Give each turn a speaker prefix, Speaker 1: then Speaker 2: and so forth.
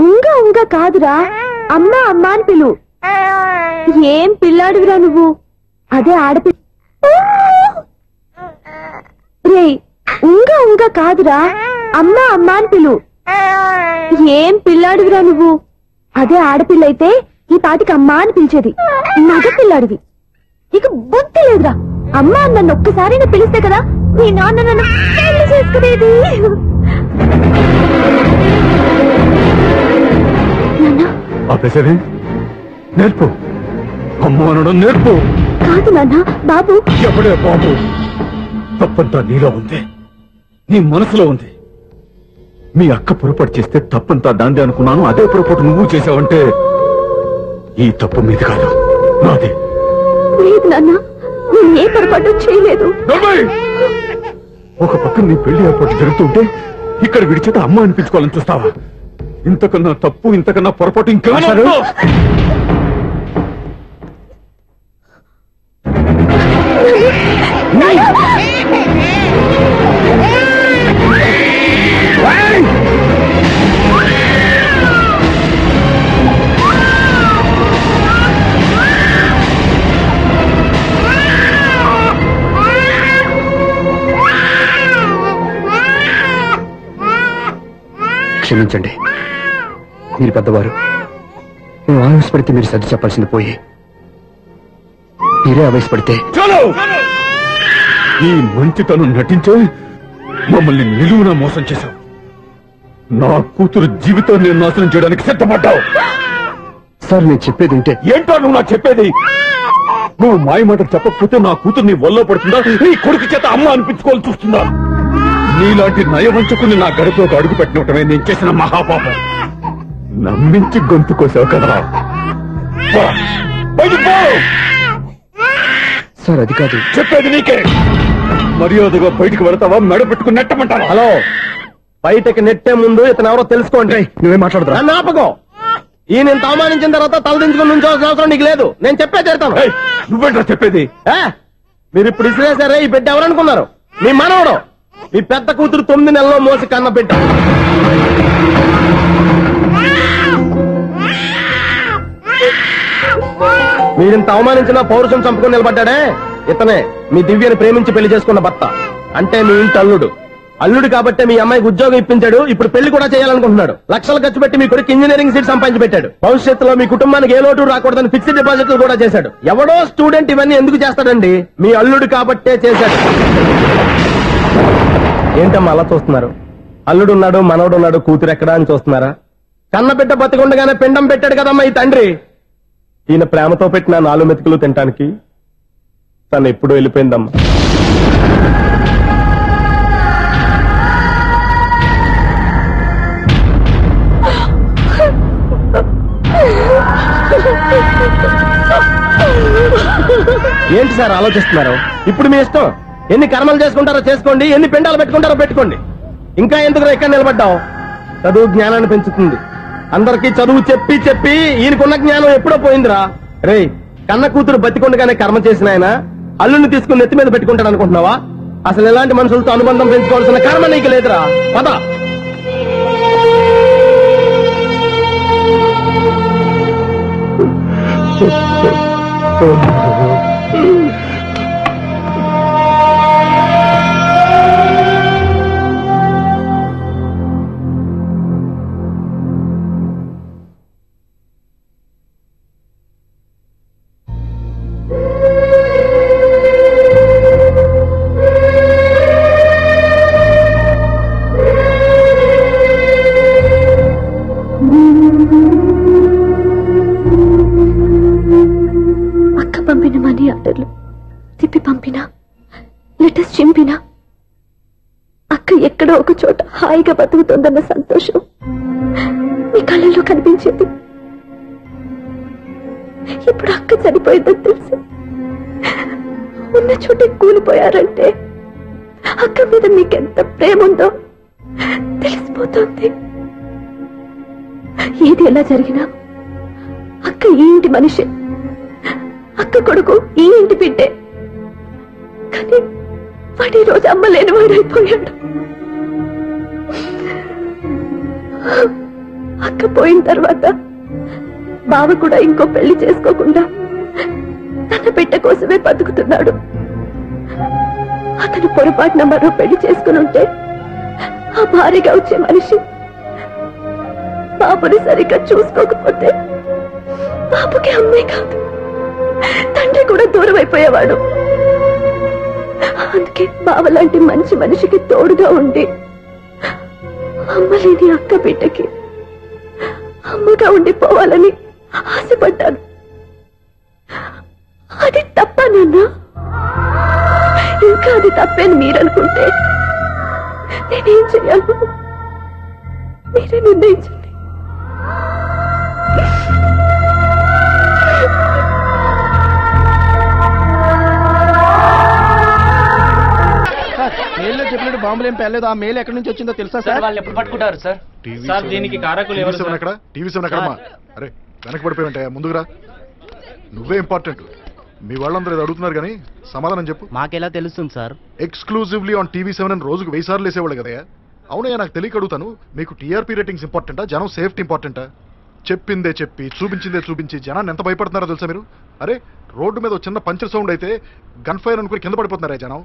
Speaker 1: ఉంగా ఉంగా కాదురా, అమ్మా అమ్మా అని పిలువు. ఏం పిల్లాడువిరా నువ్వు, అదే ఆడపిల్ల. రే ఉంగా ఉంగా కాదురా, అమ్మా అమ్మా అని పిలువు. ఏం పిల్లాడువిరా నువ్వు, అదే ఆడపిల్ల అయితే ఈ పాటికి అమ్మా అని పిలిచేది. మగ పిల్లాడివి, ఇక బుద్ధి లేదురా. అమ్మా నన్ను ఒక్కసారైనా పిలిస్తే కదా మీ నాన్న నన్ను పెళ్లి చేసుకునేది.
Speaker 2: నేర్పు, అమ్మ అనడం నేర్పు.
Speaker 1: కాదు నాన్న, బాబు.
Speaker 2: ఎప్పుడే బాబు, తప్పంతా నీలో ఉంది, నీ మనసులో ఉంది. మీ అక్క పొరపాటు చేస్తే తప్పంతా దాందే అనుకున్నాను, అదే పొరపాటు నువ్వు చేసావంటే ఈ తప్పు మీది కాదు, నాది.
Speaker 1: లేదు నాన్న, నేను ఏ పొరపాటు చేయలేదు.
Speaker 2: ఒక పక్కన నీ పెళ్లి ఏర్పాటు జరుగుతుంటే ఇక్కడ విడిచేత అమ్మ అనిపించుకోవాలని చూస్తావా? ఇంతకన్నా తప్పు, ఇంతకన్నా పొరపాటు ఇంకా
Speaker 3: క్షమించండి, మీరు పెద్దవారు. నేను ఆవేశపడితే మీరు సర్ది చెప్పాల్సింది పోయి మీరే ఆవేశపడితే.
Speaker 2: ఈ మంచితనం నటించే మమ్మల్ని నిలువునా మోసం చేశావు. నా కూతురు జీవితాన్ని నాశనం చేయడానికి సిద్ధపడ్డావు.
Speaker 3: సార్ నేను చెప్పేది ఉంటే.
Speaker 2: ఏంటో నువ్వు నాకు చెప్పేది? నువ్వు మాయ మాటలు చెప్పకపోతే నా కూతురు నీ వల్ల పడుతుందా, నీ కొడుకు చేత అమ్మ అనిపించుకోవాలని చూస్తుందా? నీలాంటి నయవంచుకుని నా గడపలోకి అడుగు పెట్టినటమే నేను చేసిన మహాపాపం. నమ్మించి గొంతు కోసావు కదా.
Speaker 3: సార్ అది కాదు
Speaker 2: చెప్పేది నీకే. మర్యాదగా బయటికి వెళతావా, మెడ పెట్టుకుని నెట్టమంటావా?
Speaker 4: హలో, బయటకి నెట్టే ముందు ఇతను ఎవరో తెలుసుకోండి.
Speaker 3: నువ్వే మాట్లాడుతున్నా?
Speaker 4: నన్ను ఆపకో. ఈయన ఇంత అవమానించిన తర్వాత తలదించుకుని నుంచోవాల్సిన అవసరం నీకు లేదు. నేను చెప్పే చేస్తాను.
Speaker 2: నువ్వేంటో చెప్పేది?
Speaker 4: మీరు ఇప్పుడు ఇసిరేసారే, ఈ బిడ్డ ఎవరనుకున్నారు? మీ మనవడు, మీ పెద్ద కూతురు 9 నెలల్లో మోసి కన్న బిడ్డ. మీరింత అవమానించిన పౌరుషం చంపుకొని నిలబడ్డాడే ఇతనే మీ దివ్యని ప్రేమించి పెళ్లి చేసుకున్న భర్త. అంటే మీ ఇంటి అల్లుడు. అల్లుడు కాబట్టే మీ అమ్మాయికి ఉద్యోగం ఇప్పించాడు. ఇప్పుడు పెళ్లి కూడా చేయాలనుకుంటున్నాడు. లక్షలు ఖర్చు పెట్టి మీ కొడుకు ఇంజనీరింగ్ సీట్ సంపాదించి పెట్టాడు. భవిష్యత్తులో మీ కుటుంబానికి ఏ లోటు రాకూడదని ఫిక్స్డ్ డిపాజిట్లు కూడా చేశాడు. ఎవడో స్టూడెంట్ ఇవన్నీ ఎందుకు చేస్తాడండి? మీ అల్లుడు కాబట్టే చేశాడు. ఏంటమ్మా అలా చూస్తున్నారు? అల్లుడు ఉన్నాడు, మనవడు ఉన్నాడు, కూతురు ఎక్కడా అని చూస్తున్నారా? కన్నబిడ్డ బతికుండగానే పిండం పెట్టాడు కదమ్మా ఈ తండ్రి. ఈయన ప్రేమతో పెట్టిన 4 మెతుకులు తినటానికి తను ఎప్పుడూ వెళ్ళిపోయిందమ్మా. ఏంటి సార్ ఆలోచిస్తున్నారు? ఇప్పుడు మీ ఇష్టం. ఎన్ని కర్మలు చేసుకుంటారో చేసుకోండి, ఎన్ని పిండాలు పెట్టుకుంటారో పెట్టుకోండి. ఇంకా ఎందుకు ఇక్కడ నిలబడ్డావు? చదువు జ్ఞానాన్ని పెంచుతుంది. అందరికీ చదువు చెప్పి చెప్పి ఈయనకున్న జ్ఞానం ఎప్పుడో పోయిందిరా. రే, కన్న కూతురు బతికొండగానే కర్మ చేసిన ఆయన అల్లుని తీసుకుని నెత్తి మీద పెట్టుకుంటాడు అనుకుంటున్నావా? అసలు ఎలాంటి మనుషులతో అనుబంధం పెంచుకోవాల్సిన కర్మ నీకు లేదురా. పద.
Speaker 1: పంపిన మనీ ఆర్డర్లు తిప్పి పంపినా, లెటర్స్ చింపినా అక్క ఎక్కడో ఒక చోట హాయిగా బతుకుతోందన్న సంతోషం మీ కళ్ళలో కనిపించేది. ఇప్పుడు అక్క చనిపోయిందని తెలిసి ఉన్న చోటే కూలిపోయారంటే అక్క మీద మీకెంత ప్రేమ ఉందో తెలిసిపోతుంది. ఏది ఎలా జరిగినా అక్క ఈ ఇంటి మనిషి. అక్క కొడుకు ఈ ఇంటి బిడ్డే. కానీ వాడి రోజు అమ్మ లేని వాడైపోయాడు. అక్క పోయిన తర్వాత బావ కూడా ఇంకో పెళ్లి చేసుకోకుండా తన బిడ్డ కోసమే బతుకుతున్నాడు. అతను పొరపాటున మరో పెళ్లి చేసుకుని ఉంటే ఆ భారీగా వచ్చే మనిషి బాబుని సరిగ్గా చూసుకోకపోతే బాబుకి అమ్మే కాదు తండ్రి కూడా దూరం అయిపోయేవాడు. అందుకే బావ లాంటి మంచి మనిషికి తోడుగా ఉండి అమ్మ లేని అక్క బిడ్డకి అమ్మగా ఉండిపోవాలని ఆశపడ్డాను. అది తప్ప నాన్న? ఇంకా అది తప్పని మీరనుకుంటే నేనేం చేయాలి? మీరే నిర్ణయించండి.
Speaker 4: మెయిల్లో చెప్పినట్టు బాంబులు ఏం పేర్లేదు. ఆ మెయిల్ ఎక్కడి నుంచి వచ్చిందో తెలుసా సార్?
Speaker 5: వాళ్ళు ఎప్పుడు పట్టుకుంటారు సార్? సార్ దీనికి కారకులు ఎవరు సార్?
Speaker 6: టీవీ సెవెన్ ఎక్కడమ్మా? అరే వెనక్కి పడిపోయి ముందుకురా. నువ్వే ఇంపార్టెంట్. మీ వాళ్ళందరూ ఇది అడుగుతున్నారు కానీ సమాధానం చెప్పు.
Speaker 5: మాకెలా తెలుస్తుంది సార్?
Speaker 6: ఎక్స్క్లూజివ్లీ ఆన్ టీవీ 7 అని రోజుకు 1000 సార్లు వేసేవాళ్ళు కదా. అవునయ్యా, నాకు తెలియక అడుగుతాను. మీకు టీఆర్పీ రేటింగ్స్ ఇంపార్టెంటా, జనం సేఫ్టీ ఇంపార్టెంటా? చెప్పిందే చెప్పి చూపించిందే చూపించి జనాన్ని ఎంత భయపడుతున్నారో తెలుసా మీరు? అరే రోడ్డు మీద చిన్న పంచర్ సౌండ్ అయితే గన్ ఫైర్ అనుకుని కింద పడిపోతున్నారా జనం.